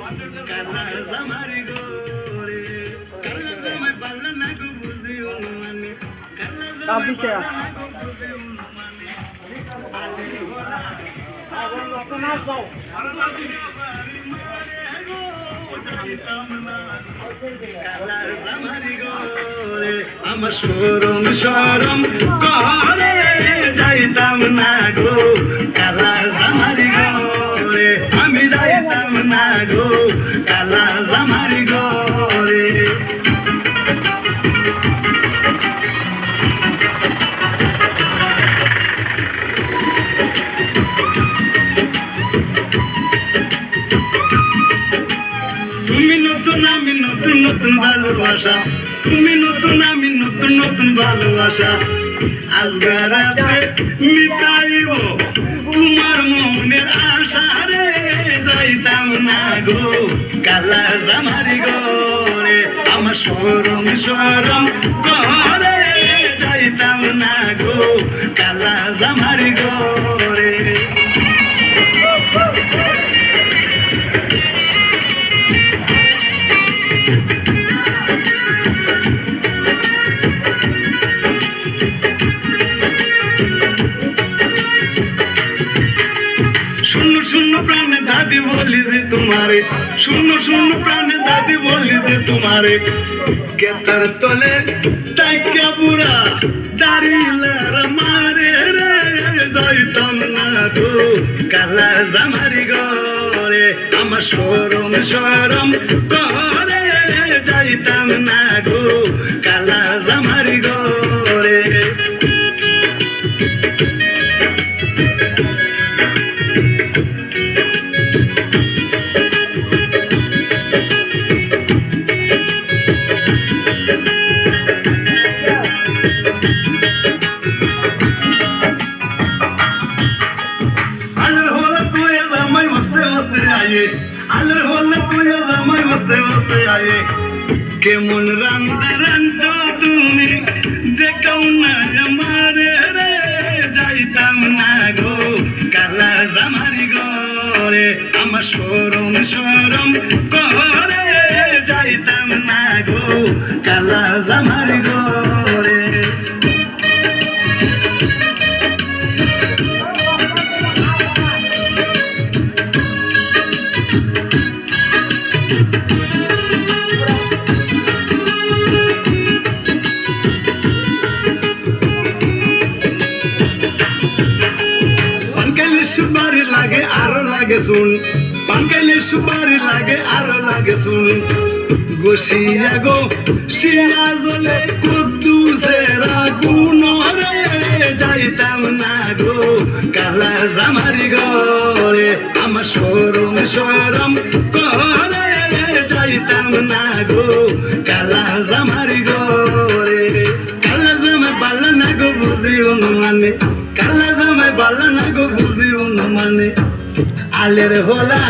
কালা জামারি গোরে কালা জামাই পাল্লা না গো বুঝি অনুমানে কালা জামাই পাল্লা না গো বুঝি অনুমানে আলে হোলা সাগর লোক না যাও কালা জামারি গোরে আমার শরম শরম করে যাইতাম না গো কালা জামারি গোরে আমি যাইতাম না গো কালা জামারি গোরে তুমি নতুন আমি নতুন নতুন ভালোবাসা তুমি নতুন আমি নতুন নতুন ভালোবাসা আজকে রাতে মিটাইব তোমার মনের আশা রে যাইতাম না গো কালা জামারি গোরে আমার শরম শরম করে যাইতাম না গো কালা জামারি গোরে শূন্য শূন্য প্রাণে দাদি বলি যে তোমারে শূন্য শূন্য প্রাণে দাদি বলি যে তোমারে কেতার তলে টাইকা বুড়া দাঁড়িলার মারে রে যাইতাম না গো কালা জামারি গোরে আমার শরম শরম করে যাইতাম না গো কালা জামারি গোরে আলোর হলে তুই আমায় বসতে বসতে আয়ে কেমন রান্দা রাঞ্চ তুমি দেখাও না আমারে রে যাইতাম না গো কালা জামারি গোরে আমার শরম শরম করে যাইতাম না গো কালা জামারি গোরে সুপারি লাগে আরো লাগে শুন পাঙ্কাইলে সুপারি লাগে আরো লাগে শুন গোসিয়া গো শিয়া জলে কুদ্দুসেরা গুণ রে যাইতাম না গো কালা জামারি গোরে আমার শরম শরম করে যাইতাম না গো কালা জামারি গোরে কালা জামাই পাল্লা না গো বুঝি অনুমানে কালা জামাই পাল্লা না গো বুঝি অনুমানে আলের হোলা